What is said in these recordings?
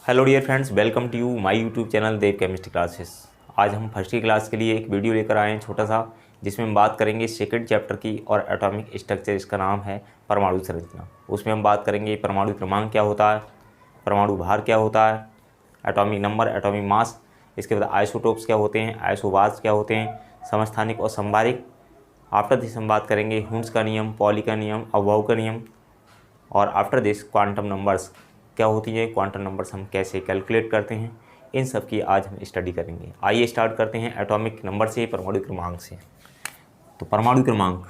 Hello dear friends, welcome to you my YouTube channel Dev chemistry classes. आज हम first की class के लिए एक वीडियो लेकर आए हैं छोटा सा, जिसमें हम बात करेंगे सेकंड चैप्टर की और एटॉमिक स्ट्रक्चर। इसका नाम है परमाणु संरचना। उसमें हम बात करेंगे परमाणु क्रमांक क्या होता है, परमाणु भार क्या होता है, एटॉमिक नंबर, एटॉमिक मास, इसके बाद आइसोटोप्स क्या होते हैं, आइसोबार्स क्या होते हैं, समस्थानिक और संबारिक। आफ्टर दिस हम बात करेंगे हुंस का नियम, पॉली का नियम, अबॉव का नियम, और आफ्टर दिस क्वांटम नंबर्स क्या होती है, क्वांटम नंबर्स हम कैसे कैलकुलेट करते हैं, इन सब की आज हम स्टडी करेंगे। आइए स्टार्ट करते हैं एटॉमिक नंबर से, परमाणु क्रमांक से। तो परमाणु क्रमांक,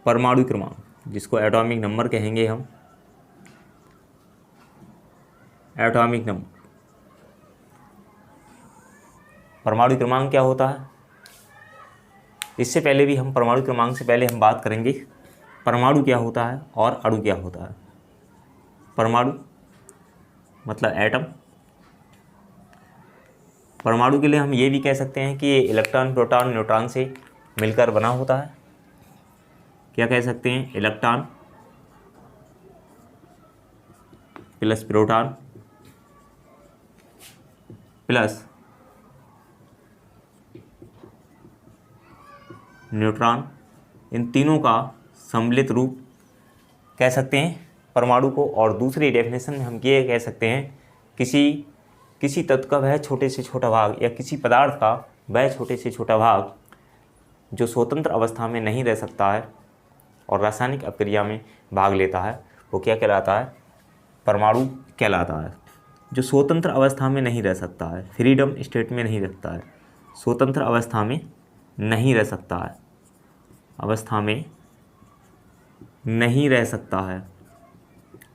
परमाणु क्रमांक जिसको एटॉमिक नंबर कहेंगे हम, एटॉमिक नंबर। परमाणु क्रमांक क्या होता है, इससे पहले भी हम परमाणु क्रमांक से पहले हम बात करेंगे परमाणु क्या होता है और अणु क्या होता है। परमाणु मतलब एटम। परमाणु के लिए हम ये भी कह सकते हैं कि ये इलेक्ट्रॉन, प्रोटॉन, न्यूट्रॉन से मिलकर बना होता है। क्या कह सकते हैं, electron plus proton plus neutron, इन तीनों का सम्मिलित रूप कह सकते हैं परमाणु को। और दूसरी डेफिनेशन में हम ये कह सकते हैं किसी तत्व का वह छोटे से छोटा भाग या किसी पदार्थ का वह छोटे से छोटा भाग जो स्वतंत्र अवस्था में नहीं रह सकता है और रासायनिक अभिक्रिया में भाग लेता है, वो क्या कहलाता है, परमाणु कहलाता है। जो स्वतंत्र अवस्था में नहीं रह सकता है, फ्रीडम स्टेट में नहीं रहता है, स्वतंत्र अवस्था में नहीं रह सकता है, अवस्था में नहीं रह सकता है,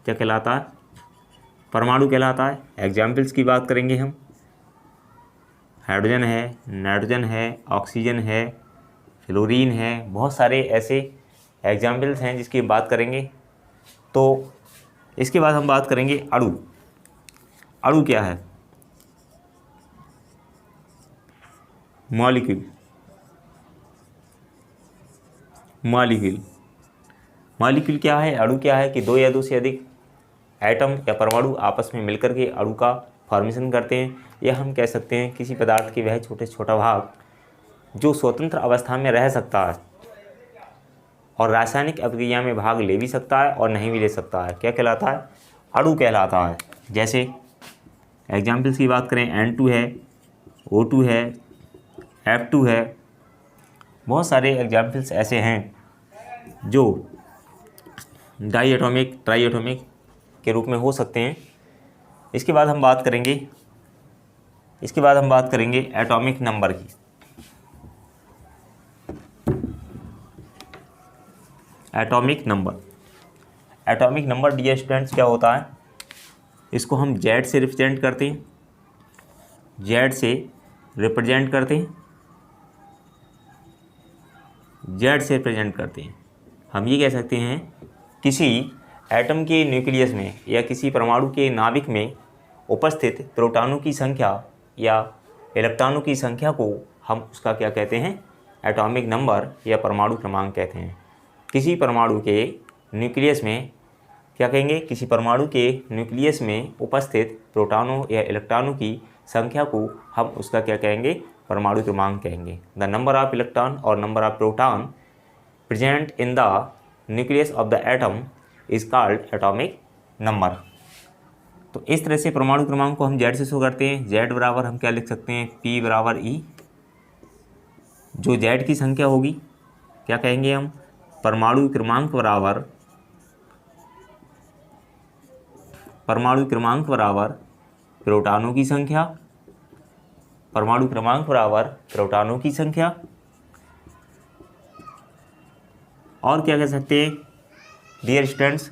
क्या कहलाता है, परमाणु कहलाता है। एग्जाम्पल्स की बात करेंगे हम, हाइड्रोजन है, नाइट्रोजन है, ऑक्सीजन है, फ्लोरीन है, बहुत सारे ऐसे एग्जाम्पल्स हैं जिसकी बात करेंगे। तो इसके बाद हम बात करेंगे अणु। अणु क्या है, मॉलिक्यूल। मॉलिक्यूल क्या है, अणु क्या है कि दो या दो से अधिक एटम या परमाणु आपस में मिलकर के अणु का फॉर्मेशन करते हैं। या हम कह सकते हैं किसी पदार्थ के वह छोटे से छोटा भाग जो स्वतंत्र अवस्था में रह सकता है और रासायनिक अभिक्रिया में भाग ले भी सकता है और नहीं भी ले सकता है, क्या कहलाता है, अणु कहलाता है। जैसे एग्जाम्पल्स की बात करें, N2 है, O2 है, F2 है, बहुत सारे एग्जाम्पल्स ऐसे हैं जो डाई एटॉमिक, ट्राई एटॉमिक के रूप में हो सकते हैं। इसके बाद हम बात करेंगे एटॉमिक नंबर की। एटॉमिक नंबर डियर स्टूडेंट्स क्या होता है, इसको हम जेड से रिप्रेजेंट करते हैं, जेड से रिप्रेजेंट करते हैं। हम ये कह सकते हैं किसी एटम के न्यूक्लियस में या किसी परमाणु के नाभिक में उपस्थित प्रोटॉनों की संख्या या इलेक्ट्रॉनों की संख्या को हम उसका क्या कहते हैं, एटॉमिक नंबर या परमाणु क्रमांक कहते हैं। किसी परमाणु के न्यूक्लियस में क्या कहेंगे, किसी परमाणु के न्यूक्लियस में उपस्थित प्रोटॉनों या इलेक्ट्रॉनों की संख्या को हम उसका क्या कहेंगे, परमाणु क्रमांक कहेंगे। द नंबर ऑफ इलेक्ट्रॉन और number of proton present in the nucleus of the atom is called atomic number. तो इस तरह से परमाणु क्रमांक को हम जेड से शो करते हैं। जेड बराबर हम क्या लिख सकते हैं, P बराबर E। जो जेड की संख्या होगी क्या कहेंगे हम, परमाणु क्रमांक बराबर प्रोटॉनों की संख्या, परमाणु क्रमांक बराबर प्रोटॉनों की संख्या, और क्या कह सकते हैं डियर स्टूडेंट्स,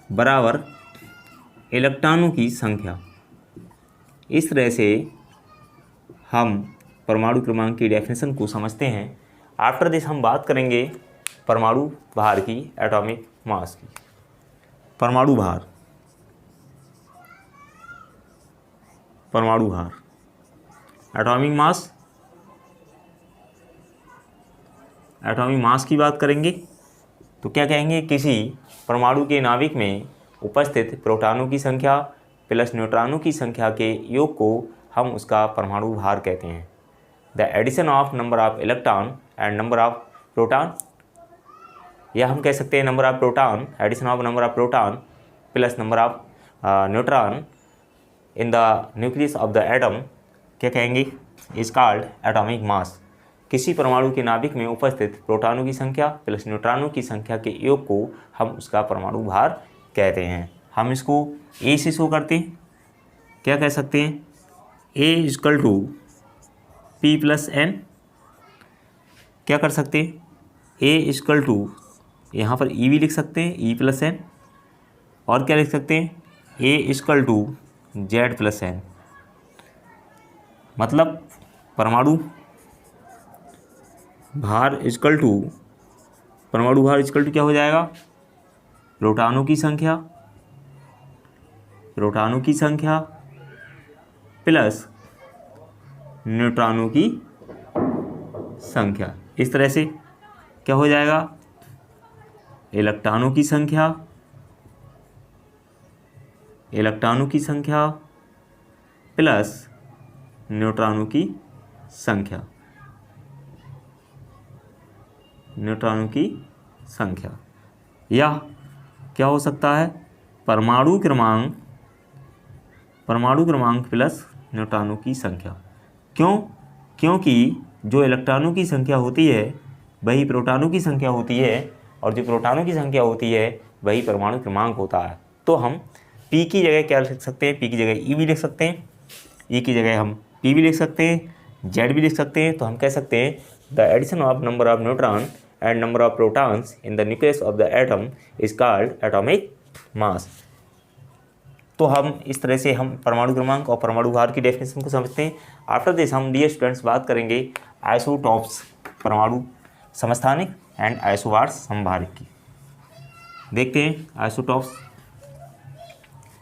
बराबर इलेक्ट्रॉनों की संख्या। इस तरह से हम परमाणु क्रमांक की डेफिनेशन को समझते हैं। आफ्टर दिस हम बात करेंगे परमाणु भार की, एटॉमिक मास की। परमाणु भार, एटॉमिक मास की बात करेंगे। तो क्या कहेंगे, किसी परमाणु के नाभिक में उपस्थित प्रोटॉनों की संख्या प्लस न्यूट्रॉनों की संख्या के योग को हम उसका परमाणु भार कहते हैं। The addition of number of electron and number of proton, या हम कह सकते हैं number of proton, addition of number of proton plus number of neutron in the nucleus of the atom, क्या कहेंगे, इज कॉल्ड एटॉमिक मास। किसी परमाणु के नाभिक में उपस्थित प्रोटॉनों की संख्या प्लस न्यूट्रॉनों की संख्या के योग को हम उसका परमाणु भार कहते हैं। हम इसको ए से शो करते हैं, क्या कह सकते हैं, A equal to P plus N, क्या कर सकते हैं, ए इक्वल टू, यहाँ पर ई भी लिख सकते हैं, ई प्लस एन, और क्या लिख सकते हैं, A equal to Z plus N. मतलब परमाणु भार इक्वल टू, परमाणु भार इक्वल टू क्या हो जाएगा, प्रोटॉनों की संख्या प्लस न्यूट्रॉनों की संख्या। इस तरह से क्या हो जाएगा, इलेक्ट्रॉनों की संख्या प्लस न्यूट्रॉनों की संख्या, या क्या हो सकता है, परमाणु क्रमांक प्लस न्यूट्रॉनों की संख्या। क्यों? क्योंकि जो इलेक्ट्रॉनों की संख्या होती है वही प्रोटॉनों की संख्या होती है, और जो प्रोटॉनों की संख्या होती है वही परमाणु क्रमांक होता है। तो हम P की जगह क्या लिख सकते हैं, P की जगह E भी लिख सकते हैं, E की जगह हम P भी लिख सकते हैं, Z भी लिख सकते हैं। तो हम कह सकते हैं the addition of number of neutron and number of protons in the nucleus of the atom is called atomic mass. तो हम इस तरह से हम परमाणु क्रमांक और परमाणु भार की डेफिनेशन को समझते हैं। आफ्टर दिस हम डियर स्टूडेंट्स बात करेंगे आइसोटॉप्स, परमाणु समस्थानिक एंड आइसोबार्स समभारिक की। देखते हैं आइसोटॉप्स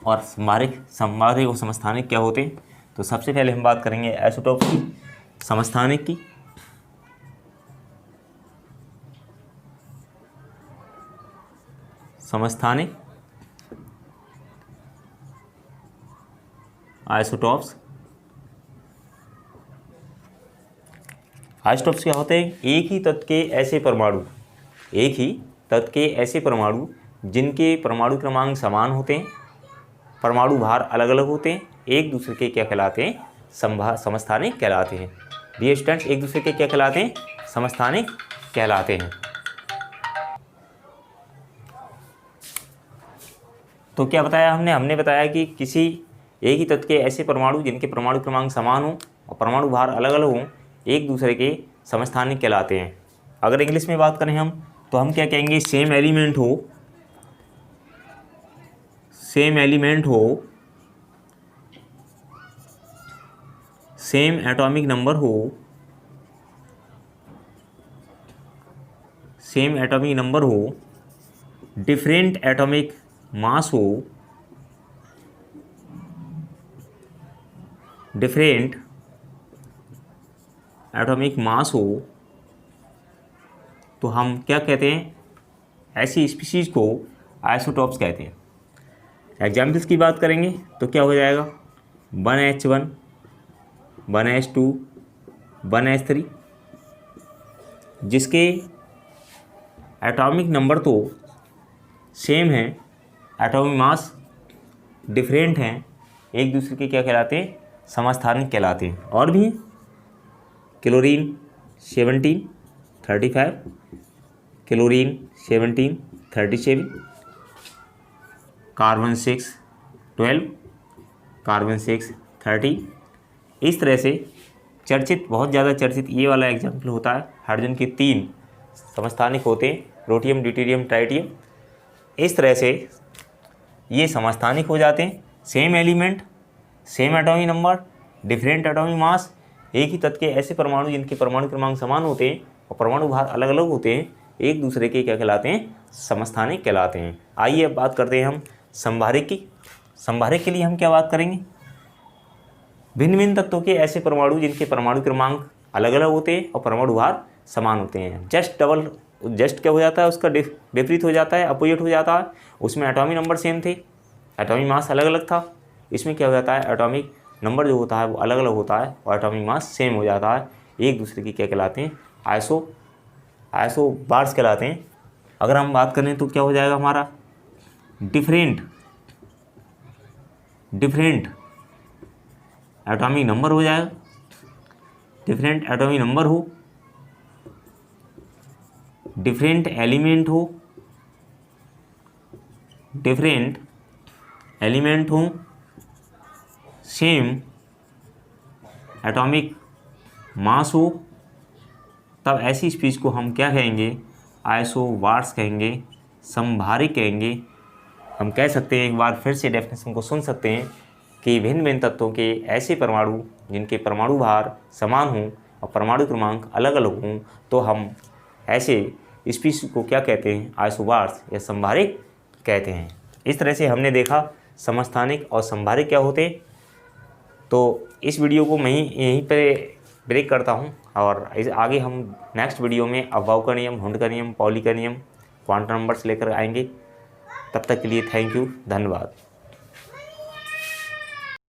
और समभारिक और समस्थानिक क्या होते हैं। तो सबसे पहले हम बात करेंगे आइसोटॉप्स की, समस्थानिक की। समस्थानिक आइसोटॉप्स, आइसोटॉप्स क्या होते हैं, एक ही तत्व के ऐसे परमाणु जिनके परमाणु क्रमांक समान होते हैं, परमाणु भार अलग अलग होते हैं, एक दूसरे के क्या कहलाते हैं, समस्थानिक कहलाते हैं। डियर स्टूडेंट्स, एक दूसरे के क्या कहलाते हैं, समस्थानिक कहलाते हैं। तो क्या बताया हमने बताया कि किसी एक ही तत्व के ऐसे परमाणु जिनके परमाणु क्रमांक समान हो और परमाणु भार अलग अलग हों, एक दूसरे के समस्थानिक कहलाते हैं। अगर इंग्लिश में बात करें हम, तो हम क्या कहेंगे, सेम एलिमेंट हो, सेम एटॉमिक नंबर हो, डिफरेंट एटॉमिक मास हो, तो हम क्या कहते हैं, ऐसी स्पीशीज़ को आइसोटॉप्स कहते हैं। एग्जाम्पल्स की बात करेंगे तो क्या हो जाएगा, 1H1, 1H2, 1H3, जिसके एटॉमिक नंबर तो सेम हैं, एटॉमिक मास डिफरेंट हैं, एक दूसरे के क्या कहलाते हैं, समस्थानिक कहलाते हैं। और भी क्लोरीन 17, 35, क्लोरीन 17, 37, कार्बन 6, 12, कार्बन 6, 30। इस तरह से बहुत ज़्यादा चर्चित ये वाला एग्जाम्पल होता है, हाइड्रोजन के 3 समस्थानिक होते हैं, प्रोटियम, ड्यूटेरियम, ट्राइटियम। इस तरह से ये समस्थानिक हो जाते हैं। Same element, same atomic number, different atomic mass, एक ही तत्व के ऐसे परमाणु जिनके परमाणु क्रमांक समान होते हैं और परमाणु भार अलग अलग होते हैं, एक दूसरे के क्या कहलाते हैं, समस्थानिक कहलाते हैं। आइए अब बात करते हैं हम समभारिक की। समभारिक के लिए हम क्या बात करेंगे, भिन्न भिन्न तत्वों के ऐसे परमाणु जिनके परमाणु क्रमांक अलग अलग होते हैं और परमाणु भार समान होते हैं। जस्ट डबल जस्ट क्या हो जाता है, उसका विपरीत हो जाता है, अपोजिट हो जाता है। उसमें एटॉमिक नंबर सेम थे, एटॉमिक मास अलग अलग था। इसमें क्या हो जाता है, एटॉमिक नंबर जो होता है वो अलग अलग होता है और एटॉमिक मास सेम हो जाता है। एक दूसरे की क्या कहलाते हैं, आइसोबार्स कहलाते हैं। अगर हम बात करें तो क्या हो जाएगा हमारा, डिफरेंट एटॉमिक नंबर हो जाएगा। डिफरेंट एटॉमिक नंबर हो, डिफरेंट एलिमेंट हो, डिफरेंट एलिमेंट हो, सेम एटॉमिक मास हो, तब ऐसी स्पीच को हम क्या कहेंगे, आइसोबार्स कहेंगे, संभारिक कहेंगे। हम कह सकते हैं, एक बार फिर से डेफिनेशन को सुन सकते हैं कि भिन्न भिन्न तत्वों के ऐसे परमाणु जिनके परमाणु भार समान हों और परमाणु क्रमांक अलग अलग हों, तो हम ऐसे स्पीच को क्या कहते हैं, आइसोबार्स या संभारिक कहते हैं। इस तरह से हमने देखा समस्थानिक और संभारिक क्या होते हैं। तो इस वीडियो को मैं यहीं पे ब्रेक करता हूँ और इस आगे हम नेक्स्ट वीडियो में अबाव का नियम, हुंड का नियम, पॉली का नियम, क्वांटम नंबर्स लेकर आएंगे। तब तक के लिए थैंक यू, धन्यवाद।